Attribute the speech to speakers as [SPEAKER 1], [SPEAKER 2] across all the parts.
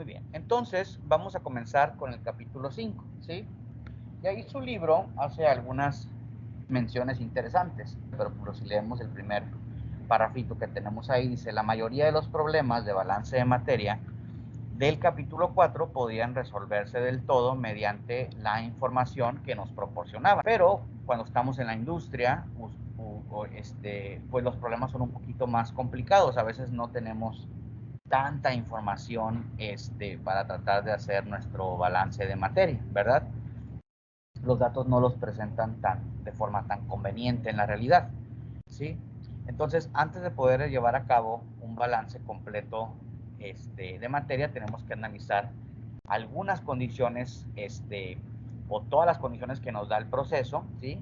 [SPEAKER 1] Muy bien, entonces vamos a comenzar con el capítulo 5, ¿sí? Y ahí su libro hace algunas menciones interesantes, pero si leemos el primer parrafito que tenemos ahí, dice, la mayoría de los problemas de balance de materia del capítulo 4 podían resolverse del todo mediante la información que nos proporcionaba. Pero cuando estamos en la industria, pues los problemas son un poquito más complicados. A veces no tenemos tanta información para tratar de hacer nuestro balance de materia, ¿verdad? Los datos no los presentan de forma tan conveniente en la realidad, ¿sí? Entonces, antes de poder llevar a cabo un balance completo de materia, tenemos que analizar algunas condiciones o todas las condiciones que nos da el proceso, ¿sí?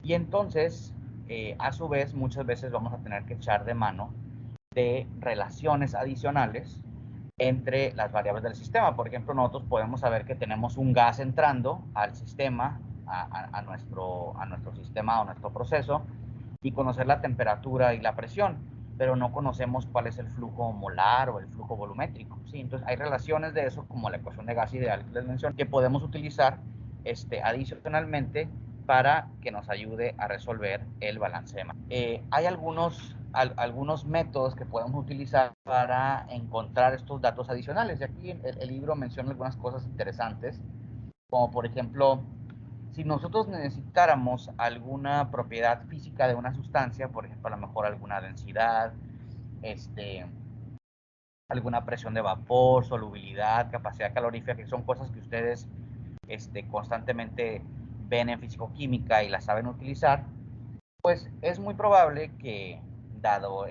[SPEAKER 1] Y entonces, a su vez, muchas veces vamos a tener que echar de mano de relaciones adicionales entre las variables del sistema. Por ejemplo, nosotros podemos saber que tenemos un gas entrando al sistema, a nuestro sistema o nuestro proceso, y conocer la temperatura y la presión, pero no conocemos cuál es el flujo molar o el flujo volumétrico, ¿sí? Entonces hay relaciones de eso, como la ecuación de gas ideal que les mencioné, que podemos utilizar adicionalmente para que nos ayude a resolver el balance de masa. Hay algunos métodos que podemos utilizar para encontrar estos datos adicionales. Y aquí el libro menciona algunas cosas interesantes, como por ejemplo, si nosotros necesitáramos alguna propiedad física de una sustancia, por ejemplo, a lo mejor alguna densidad, alguna presión de vapor, solubilidad, capacidad calorífica, que son cosas que ustedes constantemente ven en fisicoquímica y las saben utilizar, pues es muy probable que, dado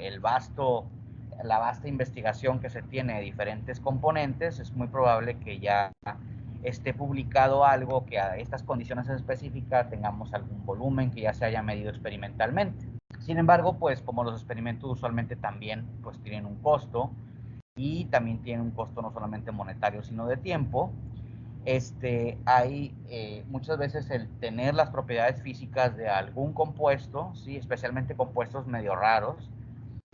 [SPEAKER 1] la vasta investigación que se tiene de diferentes componentes, es muy probable que ya esté publicado algo que a estas condiciones específicas tengamos algún volumen que ya se haya medido experimentalmente. Sin embargo, pues como los experimentos usualmente también pues tienen un costo, y también tienen un costo no solamente monetario sino de tiempo, hay muchas veces el tener las propiedades físicas de algún compuesto, ¿sí? Especialmente compuestos medio raros,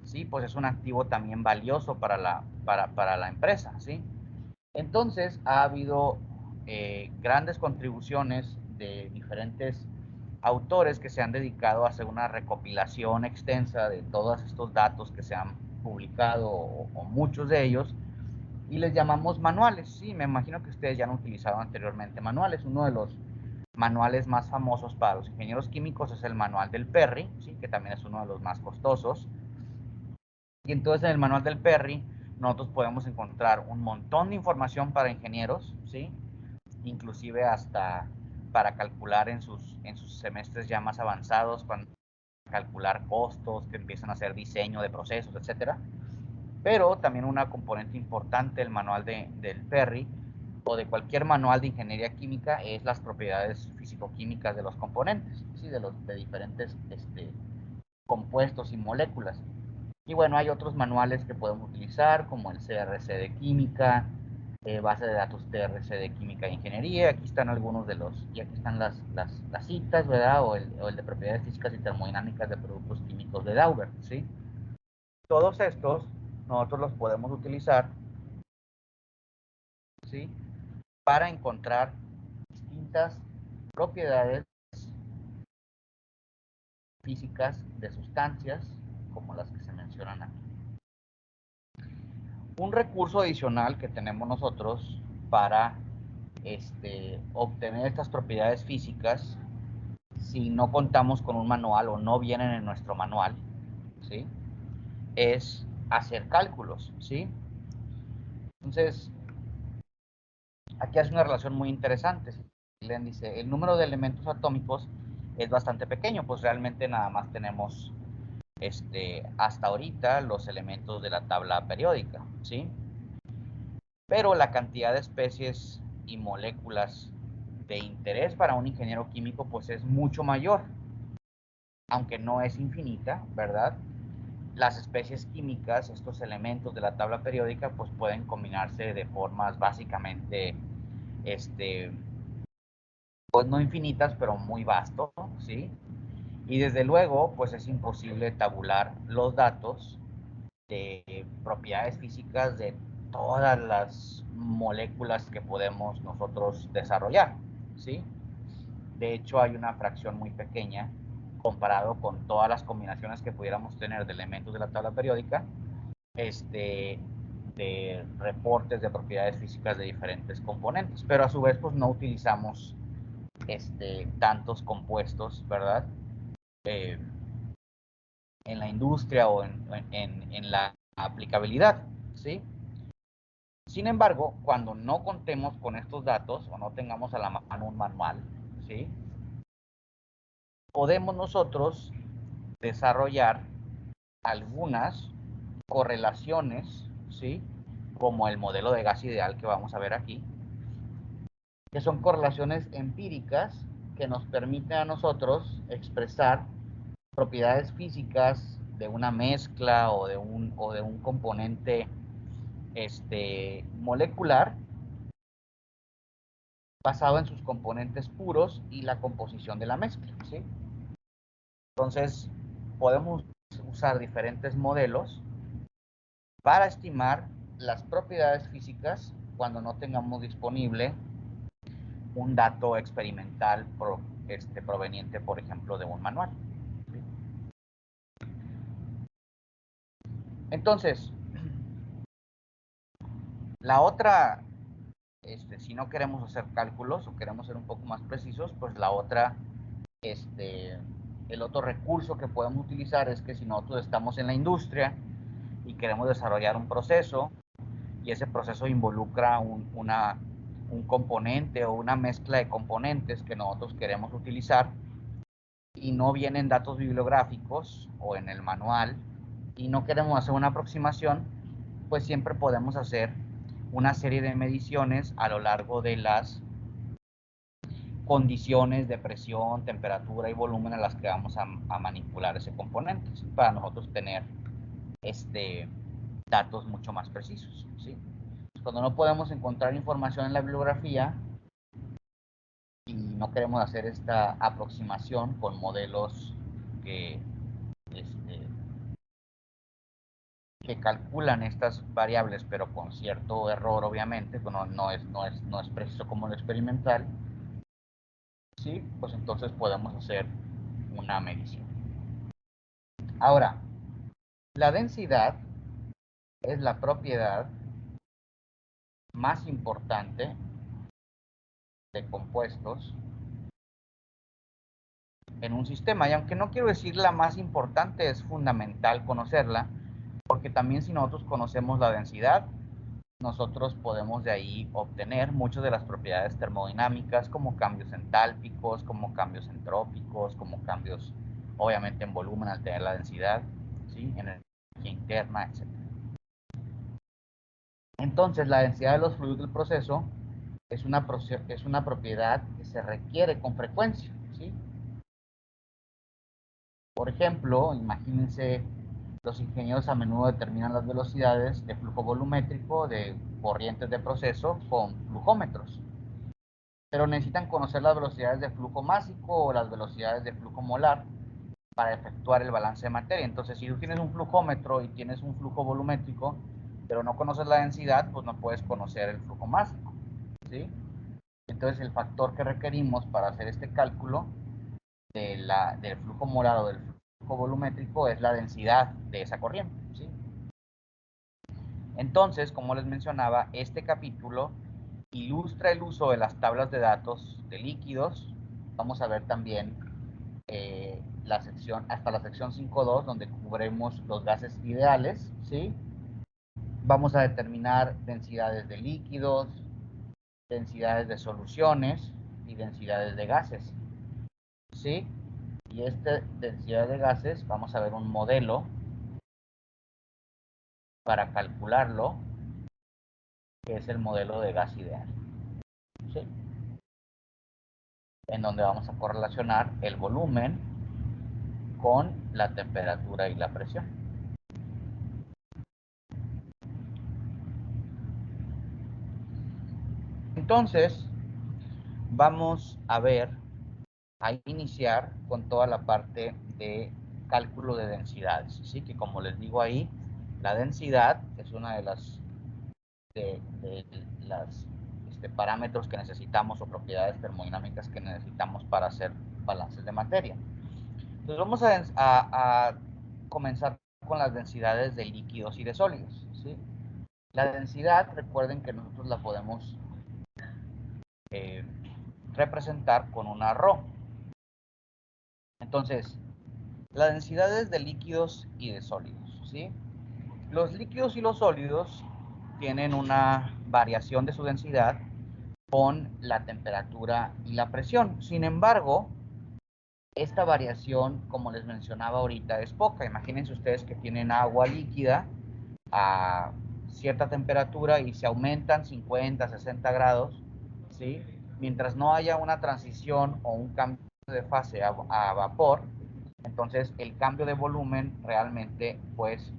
[SPEAKER 1] ¿sí? Pues es un activo también valioso para la empresa, ¿sí? Entonces ha habido grandes contribuciones de diferentes autores que se han dedicado a hacer una recopilación extensa de todos estos datos que se han publicado, o muchos de ellos, y les llamamos manuales. Sí, me imagino que ustedes ya han utilizado anteriormente manuales. Uno de los manuales más famosos para los ingenieros químicos es el manual del Perry, ¿sí? Que también es uno de los más costosos. Y entonces en el manual del Perry nosotros podemos encontrar un montón de información para ingenieros, ¿sí? Inclusive hasta para calcular en sus semestres ya más avanzados, cuando calcular costos, que empiezan a hacer diseño de procesos, etcétera. Pero también una componente importante del manual del Perry o de cualquier manual de ingeniería química es las propiedades físico-químicas de los componentes, ¿sí? de diferentes compuestos y moléculas. Y bueno, hay otros manuales que podemos utilizar, como el CRC de química, base de datos TRC de química e ingeniería. Aquí están algunos de los, y aquí están las citas, ¿verdad? O el de propiedades físicas y termodinámicas de productos químicos de Dauber, ¿sí? Todos estos nosotros los podemos utilizar, ¿sí? Para encontrar distintas propiedades físicas de sustancias como las que se mencionan aquí. Un recurso adicional que tenemos nosotros para obtener estas propiedades físicas, si no contamos con un manual o no vienen en nuestro manual, ¿sí? Es hacer cálculos, ¿sí? Entonces, aquí hace una relación muy interesante. Len dice, el número de elementos atómicos es bastante pequeño, pues realmente nada más tenemos hasta ahorita los elementos de la tabla periódica, ¿sí? Pero la cantidad de especies y moléculas de interés para un ingeniero químico pues es mucho mayor, aunque no es infinita, ¿verdad? Las especies químicas, estos elementos de la tabla periódica, pues pueden combinarse de formas básicamente, pues no infinitas, pero muy vasto, ¿sí? Y desde luego, pues es imposible tabular los datos de propiedades físicas de todas las moléculas que podemos nosotros desarrollar, ¿sí? De hecho, hay una fracción muy pequeña comparado con todas las combinaciones que pudiéramos tener de elementos de la tabla periódica, de reportes de propiedades físicas de diferentes componentes, pero a su vez pues no utilizamos tantos compuestos, ¿verdad? Eh, en la industria o en la aplicabilidad, ¿sí? Sin embargo, cuando no contemos con estos datos o no tengamos a la mano un manual, ¿sí? Podemos nosotros desarrollar algunas correlaciones, ¿sí? Como el modelo de gas ideal que vamos a ver aquí, que son correlaciones empíricas que nos permiten a nosotros expresar propiedades físicas de una mezcla o de un componente molecular basado en sus componentes puros y la composición de la mezcla, ¿sí? Entonces, podemos usar diferentes modelos para estimar las propiedades físicas cuando no tengamos disponible un dato experimental proveniente, por ejemplo, de un manual. Entonces, la otra, si no queremos hacer cálculos o queremos ser un poco más precisos, pues la otra, el otro recurso que podemos utilizar es que si nosotros estamos en la industria y queremos desarrollar un proceso y ese proceso involucra un componente o una mezcla de componentes que nosotros queremos utilizar y no vienen datos bibliográficos o en el manual y no queremos hacer una aproximación, pues siempre podemos hacer una serie de mediciones a lo largo de las condiciones de presión, temperatura y volumen a las que vamos a manipular ese componente, ¿sí? Para nosotros tener datos mucho más precisos, ¿sí? Cuando no podemos encontrar información en la bibliografía y no queremos hacer esta aproximación con modelos que, este, que calculan estas variables, pero con cierto error, obviamente, no es preciso como lo experimental, ¿sí? Pues entonces podemos hacer una medición. Ahora, la densidad es la propiedad más importante de compuestos en un sistema. Y aunque no quiero decir la más importante, es fundamental conocerla, porque también si nosotros conocemos la densidad, nosotros podemos de ahí obtener muchas de las propiedades termodinámicas, como cambios entálpicos, como cambios entrópicos, como cambios, obviamente, en volumen al tener la densidad, ¿sí? Energía interna, etc. Entonces, la densidad de los fluidos del proceso es una propiedad que se requiere con frecuencia, ¿sí? Por ejemplo, imagínense, los ingenieros a menudo determinan las velocidades de flujo volumétrico de corrientes de proceso con flujómetros, pero necesitan conocer las velocidades de flujo másico o las velocidades de flujo molar para efectuar el balance de materia. Entonces, si tú tienes un flujómetro y tienes un flujo volumétrico, pero no conoces la densidad, pues no puedes conocer el flujo másico, ¿sí? Entonces, el factor que requerimos para hacer este cálculo del flujo molar o del flujo volumétrico es la densidad de esa corriente, ¿sí? Entonces, como les mencionaba, este capítulo ilustra el uso de las tablas de datos de líquidos. Vamos a ver también hasta la sección 5.2, donde cubrimos los gases ideales, ¿sí? Vamos a determinar densidades de líquidos, densidades de soluciones y densidades de gases, ¿sí? Y esta densidad de gases, vamos a ver un modelo para calcularlo, que es el modelo de gas ideal, ¿sí? En donde vamos a correlacionar el volumen con la temperatura y la presión. Entonces, vamos a iniciar con toda la parte de cálculo de densidades, ¿sí? Que como les digo ahí, la densidad es una de las de las parámetros que necesitamos o propiedades termodinámicas que necesitamos para hacer balances de materia. Entonces vamos a comenzar con las densidades de líquidos y de sólidos, ¿sí? La densidad, recuerden que nosotros la podemos representar con una ρ. Entonces, las densidades de líquidos y de sólidos, ¿sí? Los líquidos y los sólidos tienen una variación de su densidad con la temperatura y la presión. Sin embargo, esta variación, como les mencionaba ahorita, es poca. Imagínense ustedes que tienen agua líquida a cierta temperatura y se aumentan 50, 60 grados, ¿sí? Mientras no haya una transición o un cambio de fase a vapor, entonces el cambio de volumen realmente, pues,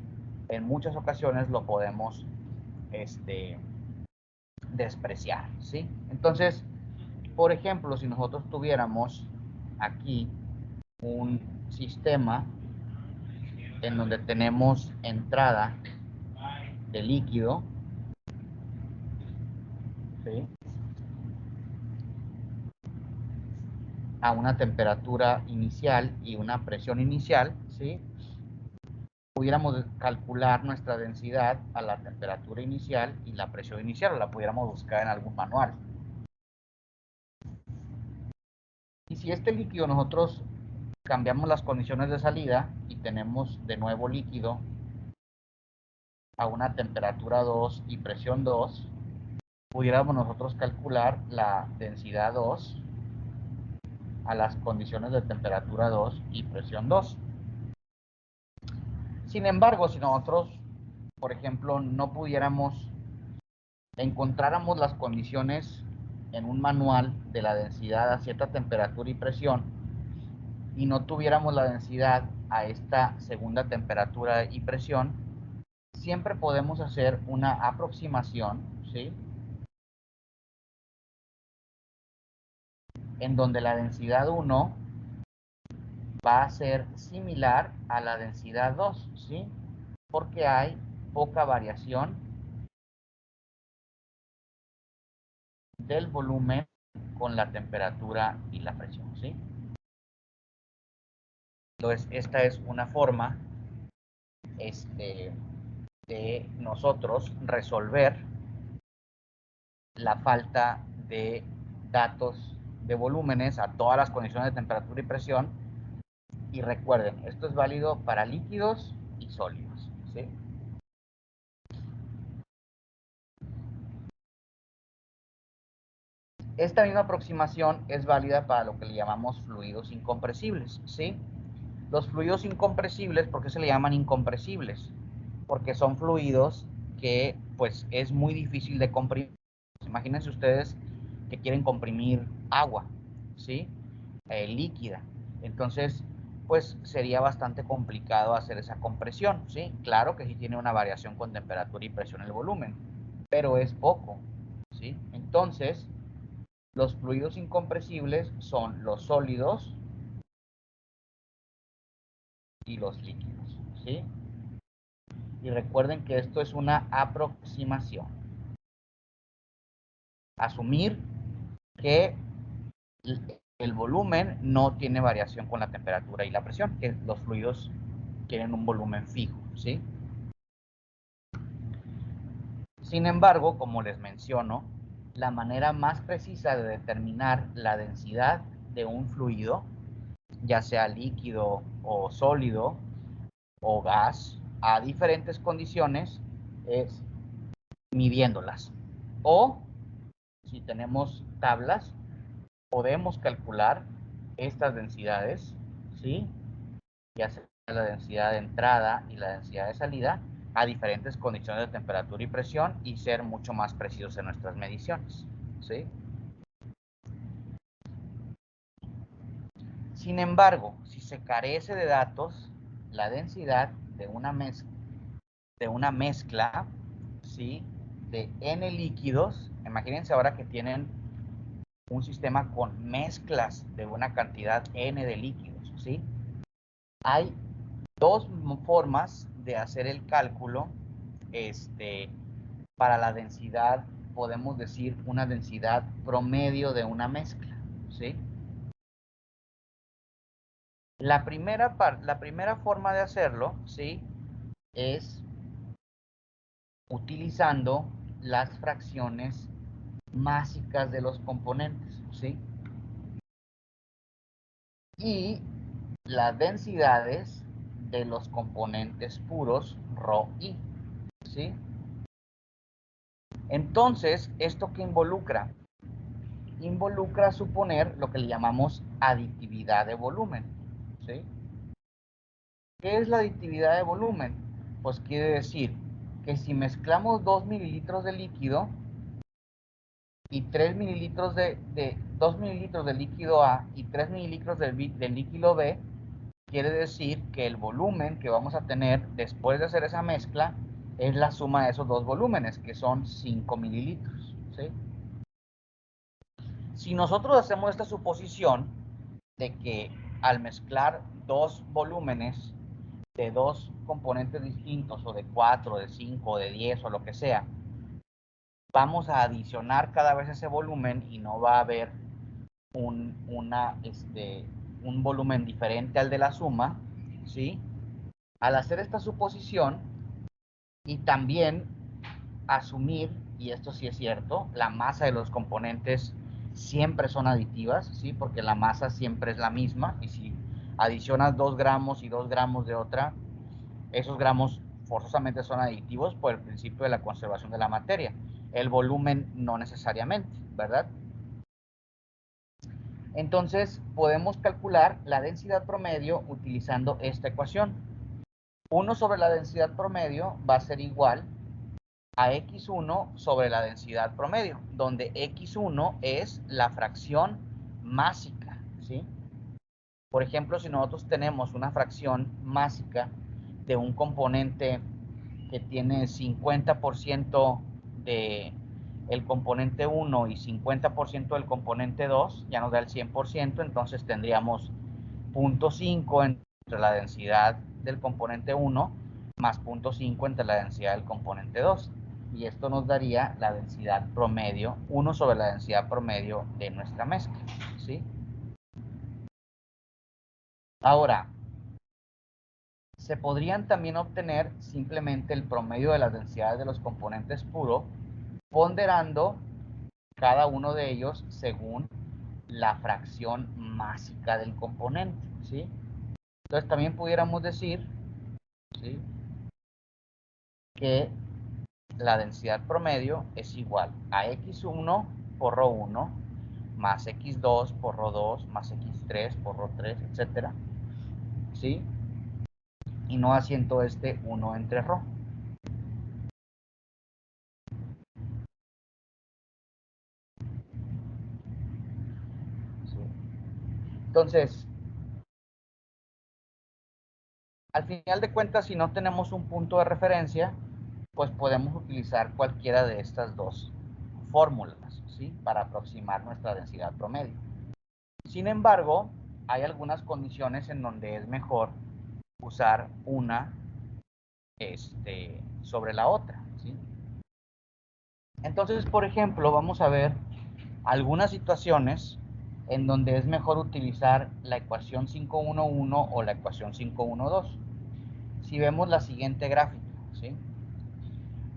[SPEAKER 1] en muchas ocasiones lo podemos despreciar, ¿sí? Entonces, por ejemplo, si nosotros tuviéramos aquí un sistema en donde tenemos entrada de líquido, ¿sí?, a una temperatura inicial y una presión inicial, ¿sí?, pudiéramos calcular nuestra densidad a la temperatura inicial y la presión inicial, o la pudiéramos buscar en algún manual. Y si este líquido nosotros cambiamos las condiciones de salida y tenemos de nuevo líquido a una temperatura 2 y presión 2, pudiéramos nosotros calcular la densidad 2 a las condiciones de temperatura 2 y presión 2. Sin embargo, si nosotros, por ejemplo, no pudiéramos, encontráramos las condiciones en un manual de la densidad a cierta temperatura y presión y no tuviéramos la densidad a esta segunda temperatura y presión, siempre podemos hacer una aproximación, ¿sí?, en donde la densidad 1 va a ser similar a la densidad 2, ¿sí?, porque hay poca variación del volumen con la temperatura y la presión, ¿sí? Entonces, esta es una forma de nosotros resolver la falta de datos de volúmenes a todas las condiciones de temperatura y presión. Y recuerden, esto es válido para líquidos y sólidos, ¿sí? Esta misma aproximación es válida para lo que le llamamos fluidos incompresibles, ¿sí? Los fluidos incompresibles, ¿por qué se le llaman incompresibles? Porque son fluidos que, pues, es muy difícil de comprimir. Imagínense ustedes que quieren comprimir agua, ¿sí?, líquida. Entonces, pues, sería bastante complicado hacer esa compresión, ¿sí? Claro que sí tiene una variación con temperatura y presión el volumen, pero es poco, ¿sí? Entonces, los fluidos incompresibles son los sólidos y los líquidos, ¿sí? Y recuerden que esto es una aproximación. Asumir que el volumen no tiene variación con la temperatura y la presión, que los fluidos tienen un volumen fijo, ¿sí? Sin embargo, como les menciono, la manera más precisa de determinar la densidad de un fluido, ya sea líquido o sólido o gas, a diferentes condiciones, es midiéndolas. O, si tenemos tablas, podemos calcular estas densidades, ¿sí?, ya sea la densidad de entrada y la densidad de salida, a diferentes condiciones de temperatura y presión, y ser mucho más precisos en nuestras mediciones, ¿sí? Sin embargo, si se carece de datos, la densidad de una mezcla, ¿sí?, de n líquidos, imagínense ahora que tienen un sistema con mezclas de una cantidad n de líquidos, ¿sí? Hay dos formas de hacer el cálculo para la densidad, podemos decir una densidad promedio de una mezcla, ¿sí? La primera forma de hacerlo, ¿sí? Es utilizando las fracciones másicas de los componentes, ¿sí? Y las densidades de los componentes puros ρI, ¿sí? Entonces, ¿esto qué involucra? Involucra suponer lo que le llamamos aditividad de volumen, ¿sí? ¿Qué es la aditividad de volumen? Pues quiere decir que si mezclamos 2 mililitros de líquido y 3 mililitros 2 mililitros de líquido A y 3 mililitros de líquido B, quiere decir que el volumen que vamos a tener después de hacer esa mezcla es la suma de esos dos volúmenes, que son 5 mililitros, ¿sí? Si nosotros hacemos esta suposición de que al mezclar dos volúmenes de dos componentes distintos, o de 4, de 5, de 10 o lo que sea, vamos a adicionar cada vez ese volumen y no va a haber un volumen diferente al de la suma, ¿sí? Al hacer esta suposición y también asumir, y esto sí es cierto, la masa de los componentes siempre son aditivas, ¿sí? Porque la masa siempre es la misma, y si adicionas 2 gramos y 2 gramos de otra, esos gramos forzosamente son aditivos por el principio de la conservación de la materia. El volumen no necesariamente, ¿verdad? Entonces podemos calcular la densidad promedio utilizando esta ecuación. 1 sobre la densidad promedio va a ser igual a x1 sobre la densidad promedio, donde x1 es la fracción másica, ¿sí? Por ejemplo, si nosotros tenemos una fracción másica de un componente que tiene 50% de el componente 1 y 50% del componente 2, ya nos da el 100%, entonces tendríamos 0.5 entre la densidad del componente 1 más 0.5 entre la densidad del componente 2. Y esto nos daría la densidad promedio, 1 sobre la densidad promedio de nuestra mezcla, ¿sí? Ahora, se podrían también obtener simplemente el promedio de las densidades de los componentes puros, ponderando cada uno de ellos según la fracción másica del componente, ¿sí? Entonces también pudiéramos decir, ¿sí?, que la densidad promedio es igual a x1 por ρ1 más x2 por ρ2 más x3 por ρ3, etcétera, ¿sí? Y no haciendo 1 entre ρ. ¿Sí? Entonces, al final de cuentas, si no tenemos un punto de referencia, pues podemos utilizar cualquiera de estas dos fórmulas, ¿sí?, para aproximar nuestra densidad promedio. Sin embargo, hay algunas condiciones en donde es mejor usar una sobre la otra, ¿sí? Entonces, por ejemplo, vamos a ver algunas situaciones en donde es mejor utilizar la ecuación 511 o la ecuación 512. Si vemos la siguiente gráfica, ¿sí?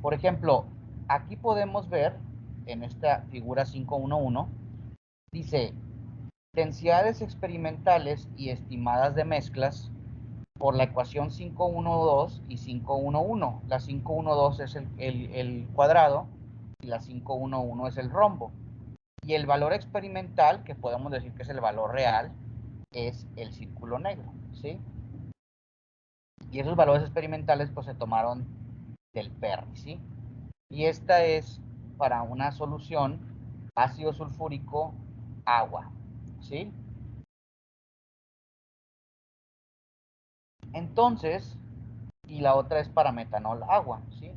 [SPEAKER 1] Por ejemplo, aquí podemos ver en esta figura 511, dice densidades experimentales y estimadas de mezclas por la ecuación 512 y 511. La 512 es el cuadrado y la 511 es el rombo. Y el valor experimental, que podemos decir que es el valor real, es el círculo negro, ¿sí? Y esos valores experimentales pues se tomaron del PERRI, ¿sí? Y esta es para una solución ácido sulfúrico agua, ¿sí? Entonces, y la otra es para metanol agua, ¿sí?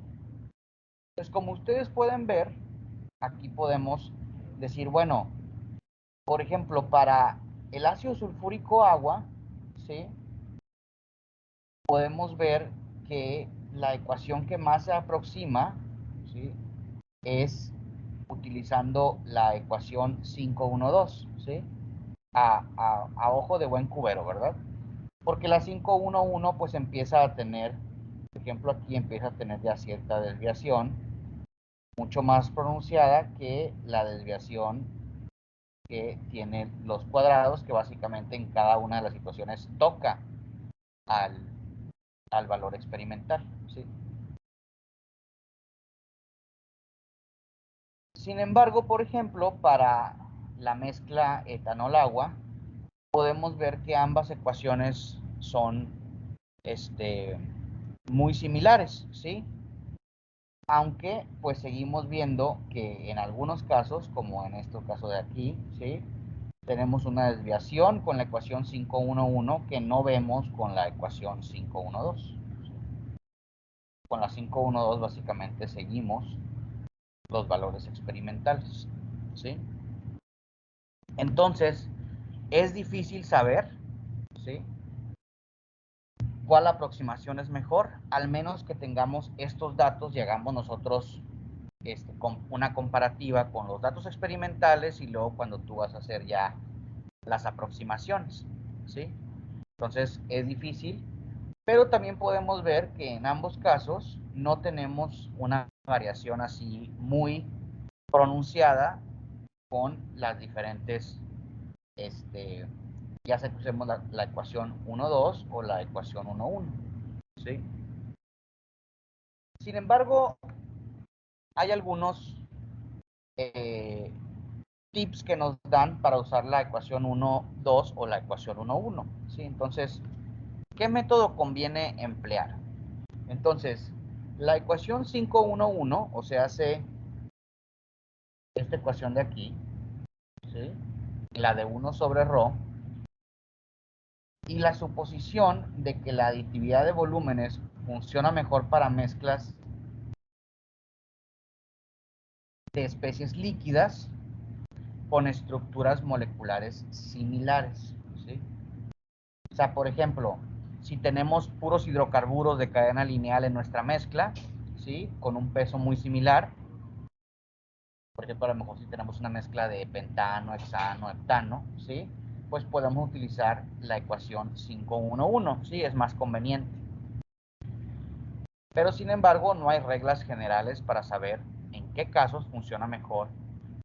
[SPEAKER 1] Entonces, como ustedes pueden ver, aquí podemos decir, bueno, por ejemplo, para el ácido sulfúrico agua, ¿sí?, podemos ver que la ecuación que más se aproxima, ¿sí?, es utilizando la ecuación 512, ¿sí? A ojo de buen cubero, ¿verdad? Porque la 511 pues empieza a tener, por ejemplo aquí empieza a tener ya cierta desviación, mucho más pronunciada que la desviación que tiene los cuadrados, que básicamente en cada una de las situaciones toca al, al valor experimental, ¿sí? Sin embargo, por ejemplo, para la mezcla etanol-agua, podemos ver que ambas ecuaciones son muy similares, ¿sí? Aunque pues seguimos viendo que en algunos casos, como en este caso de aquí, ¿sí? Tenemos una desviación con la ecuación 511 que no vemos con la ecuación 512. Con la 512 básicamente seguimos los valores experimentales, ¿sí? Entonces, es difícil saber, ¿sí? ¿Cuál aproximación es mejor? Al menos que tengamos estos datos y hagamos nosotros con una comparativa con los datos experimentales y luego cuando tú vas a hacer ya las aproximaciones, ¿sí? Entonces es difícil, pero también podemos ver que en ambos casos no tenemos una variación así muy pronunciada con las diferentes, ya sea que usemos la ecuación 1,2 o la ecuación 1,1, ¿sí? Sin embargo, hay algunos eh, tips que nos dan para usar la ecuación 1,2 o la ecuación 1,1, ¿sí? Entonces, ¿qué método conviene emplear? Entonces, la ecuación 5,1,1, o sea, hace esta ecuación de aquí, ¿sí? La de 1 sobre ρ, y la suposición de que la aditividad de volúmenes funciona mejor para mezclas de especies líquidas con estructuras moleculares similares, ¿sí? O sea, por ejemplo, si tenemos puros hidrocarburos de cadena lineal en nuestra mezcla, ¿sí? Con un peso muy similar, por ejemplo, a lo mejor si tenemos una mezcla de pentano, hexano, heptano, ¿sí? Pues podemos utilizar la ecuación 511, ¿sí? Es más conveniente. Pero sin embargo, no hay reglas generales para saber en qué casos funciona mejor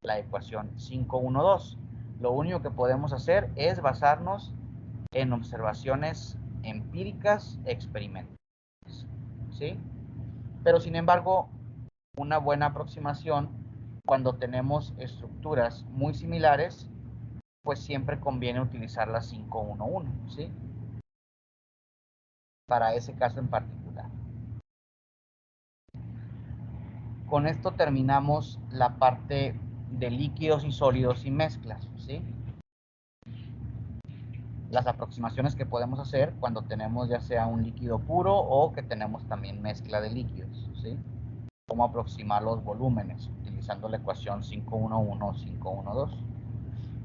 [SPEAKER 1] la ecuación 512. Lo único que podemos hacer es basarnos en observaciones empíricas experimentales, ¿sí? Pero sin embargo, una buena aproximación cuando tenemos estructuras muy similares, pues siempre conviene utilizar la 511, ¿sí? Para ese caso en particular. Con esto terminamos la parte de líquidos y sólidos y mezclas, ¿sí? Las aproximaciones que podemos hacer cuando tenemos ya sea un líquido puro o que tenemos también mezcla de líquidos, ¿sí? Cómo aproximar los volúmenes utilizando la ecuación 511 o 512.